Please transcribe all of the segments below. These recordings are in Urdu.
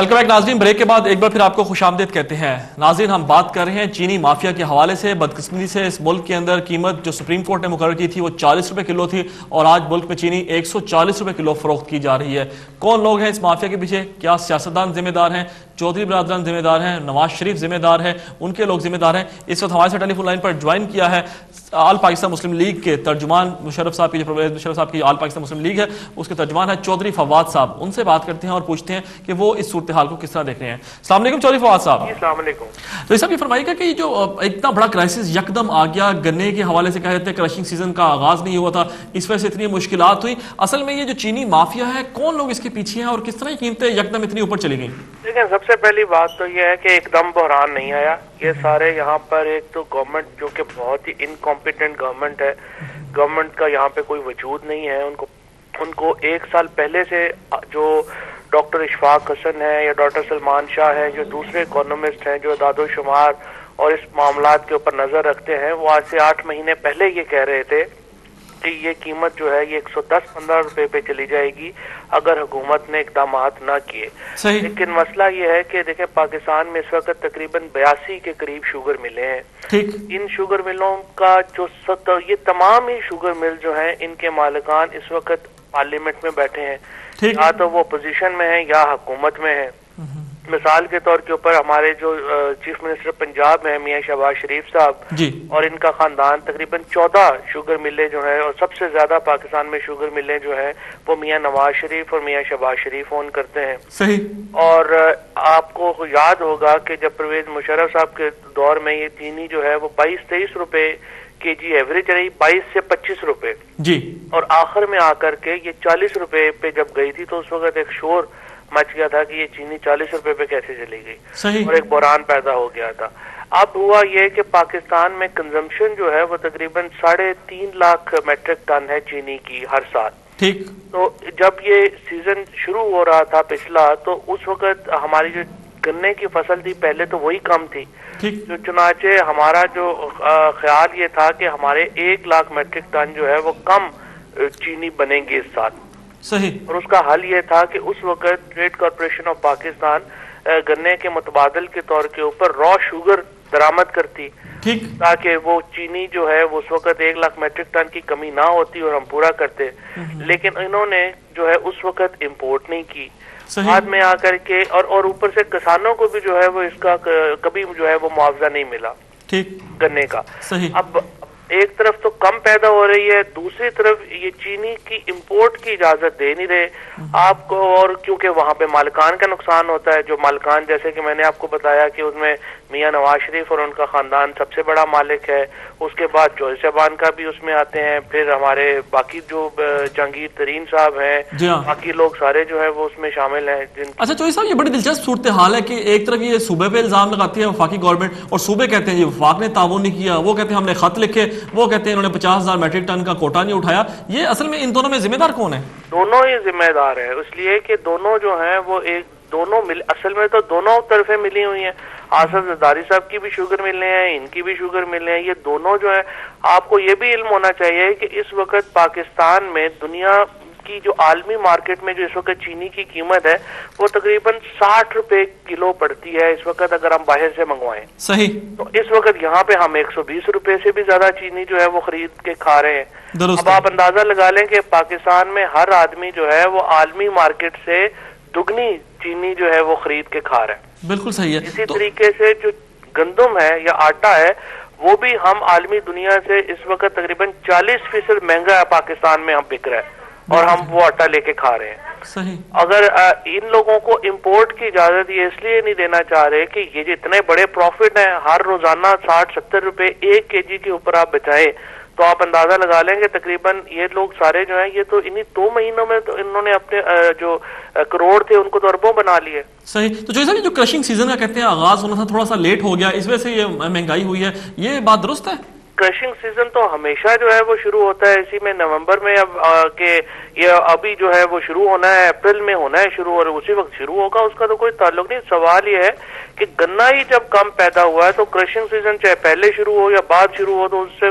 ویلکم بیک ناظرین، بریک کے بعد ایک بار پھر آپ کو خوش آمدید کہتے ہیں۔ ناظرین، ہم بات کر رہے ہیں چینی مافیا کے حوالے سے۔ بدقسمتی سے اس ملک کے اندر قیمت جو سپریم کورٹ نے مقرر کی تھی وہ 40 روپے کلو تھی، اور آج ملک میں چینی 140 روپے کلو فروخت کی جا رہی ہے۔ کون لوگ ہیں اس مافیا کے پیچھے؟ کیا سیاستدان ذمہ دار ہیں؟ چودھری برادران ذمہ دار ہیں؟ نواز شریف ذمہ دار ہیں؟ ان کے لوگ ذمہ دار ہیں؟ اس وقت ہمارے سے ٹیلی فون لائن پر جوائن کیا ہے آل پاکستان مسلم لیگ کے ترجمان مشرف صاحب کی، جو پرویز مشرف صاحب کی آل پاکستان مسلم لیگ ہے اس کے ترجمان ہے چودھری فواد صاحب۔ ان سے بات کرتے ہیں اور پوچھتے ہیں کہ وہ اس صورتحال کو کس طرح دیکھ رہے ہیں۔ السلام علیکم چودھری فواد صاحب۔ السلام علیکم۔ تو یہ سب یہ فرمائیے گا کہ جو اتنا بڑا کرائسس یکدم آ گیا، گنے کے حوالے سے کہہ رہے تھے کرشنگ سیزن کا آغاز نہیں ہوا تھا، اس وجہ سے اتنی مشکلات ہوئی۔ اصل میں یہ جو چینی مافیا ہے، کون لوگ اس کے پیچھے ہیں اور کس طرح قیمتیں یکدم اتنی اوپر چلی گئیں؟ دیکھیں، سب سے پہلی بات تو یہ ہے کہ ایک دم بحران نہیں آیا۔ یہ سارے یہاں پر ایک تو گورنمنٹ جو کہ بہت ہی انکمپیٹنٹ گورنمنٹ ہے، گورنمنٹ کا یہاں پہ کوئی وجود نہیں ہے۔ ان کو ایک سال پہلے سے جو ڈاکٹر اشفاق حسن ہے یا ڈاکٹر سلمان شاہ ہے، جو دوسرے اکانومسٹ ہیں جو اعداد و شمار اور اس معاملات کے اوپر نظر رکھتے ہیں، وہ آج سے 8 مہینے پہلے یہ کہہ رہے تھے کہ یہ قیمت جو ہے یہ 110-15 روپے پہ چلی جائے گی اگر حکومت نے اقدامات نہ کیے۔ لیکن مسئلہ یہ ہے کہ دیکھیں، پاکستان میں اس وقت تقریباً 82 کے قریب شوگر ملیں ہیں۔ ان شوگر ملوں کا جو یہ تمام ہی شوگر مل جو ہیں، ان کے مالکان اس وقت پارلیمنٹ میں بیٹھے ہیں، یا تو وہ اپوزیشن میں ہیں یا حکومت میں ہیں۔ مثال کے طور کے اوپر ہمارے جو چیف منسٹر پنجاب ہیں میاں شہباز شریف صاحب اور ان کا خاندان، تقریباً 14 شوگر ملیں جو ہیں، اور سب سے زیادہ پاکستان میں شوگر ملیں جو ہیں وہ میاں نواز شریف اور میاں شہباز شریف اون کرتے ہیں۔ اور آپ کو یاد ہوگا کہ جب پرویز مشرف صاحب کے دور میں یہ چینی جو ہے وہ 22-23 روپے کے جی ایوریج رہی، 22 سے 25 روپے اور آخر میں آ کر کے یہ 40 روپے پہ جب گئی تھی تو اس وقت ایک شور مچ گیا تھا کہ یہ چینی 40 روپے پہ کیسے چلی گئی، اور ایک بحران پیدا ہو گیا تھا۔ اب ہوا یہ کہ پاکستان میں کنزمپشن جو ہے وہ تقریباً 3.5 لاکھ میٹرک ٹن ہے چینی کی ہر سال۔ تو جب یہ سیزن شروع ہو رہا تھا پچھلا، تو اس وقت ہماری جو گنے کی فصل تھی پہلے تو وہی کم تھی، جو چنانچہ ہمارا جو خیال یہ تھا کہ ہمارے 1 لاکھ میٹرک ٹن جو ہے وہ کم چینی بنیں گے اس سال۔ اور اس کا حل یہ تھا کہ اس وقت ٹریڈ کارپوریشن آف پاکستان گنے کے متبادل کے طور کے اوپر را شوگر درآمد کرتی، تاکہ وہ چینی جو ہے وہ اس وقت 1 لاکھ میٹرک ٹن کی کمی نہ ہوتی اور ہم پورا کرتے۔ لیکن انہوں نے جو ہے اس وقت امپورٹ نہیں کی، بعد میں آ کر کے، اور اوپر سے کسانوں کو بھی جو ہے وہ اس کا کبھی جو ہے وہ معاوضہ نہیں ملا گنے کا۔ اب ایک طرف تو کم پیدا ہو رہی ہے، دوسری طرف یہ چینی کی امپورٹ کی اجازت دے نہیں رہے آپ کو، اور کیونکہ وہاں پہ مالکان کا نقصان ہوتا ہے، جو مالکان جیسے کہ میں نے آپ کو بتایا کہ اس میں میاں نواز شریف اور ان کا خاندان سب سے بڑا مالک ہے، اس کے بعد چودھری صاحبان کا بھی اس میں آتے ہیں، پھر ہمارے باقی جو جہانگیر ترین صاحب ہیں، باقی لوگ سارے جو ہے وہ اس میں شامل ہیں۔ اچھا چودھری صاحب، یہ بڑی دلچسپ صورتحال ہے کہ ایک طرف یہ صوبے پہ الزام لگاتی ہے وفاقی گورنمنٹ، اور صوبے کہتے ہیں یہ وفاق نے تعاون نہیں کیا، وہ کہتے ہیں ہم نے خط لکھے، وہ کہتے ہیں انہوں نے 50,000 میٹرک ٹن کا کوٹا نہیں اٹھایا۔ یہ اصل میں ان دونوں میں ذمہ دار کون ہے؟ دونوں ہی ذمہ دار ہیں، اس لیے کہ دونوں جو ہیں وہ اصل میں تو دونوں طرفیں ملی ہوئی ہیں۔ آصف زرداری صاحب کی بھی شوگر ملنے ہیں، ان کی بھی شوگر ملنے ہیں، یہ دونوں جو ہیں۔ آپ کو یہ بھی علم ہونا چاہیے کہ اس وقت پاکستان میں دنیا کی جو عالمی مارکیٹ میں جو اس وقت چینی کی قیمت ہے وہ تقریباً 60 روپے کلو پڑتی ہے اس وقت، اگر ہم باہر سے منگوائیں۔ تو اس وقت یہاں پہ ہم 120 روپے سے بھی زیادہ چینی جو ہے وہ خرید کے کھا رہے ہیں۔ اب آپ اندازہ لگا لیں کہ پاکستان میں ہر آدمی جو ہے وہ عالمی مارکیٹ سے دگنی چینی جو ہے وہ خرید کے کھا رہے ہیں۔ بالکل صحیح ہے۔ اسی طریقے سے جو گندم ہے یا آٹا ہے وہ بھی ہم عالمی دنیا سے اس وقت تقریباً 40% مہنگا ہے پاکستان میں ہم بک رہا ہے، اور ہم وہ آٹا لے کے کھا رہے ہیں۔ اگر ان لوگوں کو امپورٹ کی اجازت یہ اس لیے نہیں دینا چاہ رہے کہ یہ جو اتنے بڑے پروفٹ ہیں، ہر روزانہ 60-70 روپے 1 kg کے اوپر آپ بچائیں، تو آپ اندازہ لگا لیں کہ تقریباً یہ لوگ سارے جو ہیں یہ تو انہی 2 مہینوں میں تو انہوں نے اپنے جو کروڑ تھے ان کو تو اربوں بنا لیے۔ تو جو کرشنگ سیزن کا کہتے ہیں آغاز ہونا تھا تھوڑا سا لیٹ ہو گیا، اس وجہ سے یہ مہنگائی ہوئی ہے، یہ بات درست ہے؟ کرشنگ سیزن تو ہمیشہ جو ہے وہ شروع ہوتا ہے اسی میں نومبر میں، اب کہ یہ ابھی جو ہے وہ شروع ہونا ہے، اپریل میں ہونا ہے شروع، اور اسی وقت شروع ہوگا، اس کا تو کوئی تعلق نہیں۔ سوال یہ ہے کہ گنا ہی جب کم پیدا ہوا ہے تو کرشنگ سیزن چاہے پہلے شروع ہو یا بعد شروع ہو تو اس سے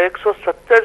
170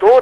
2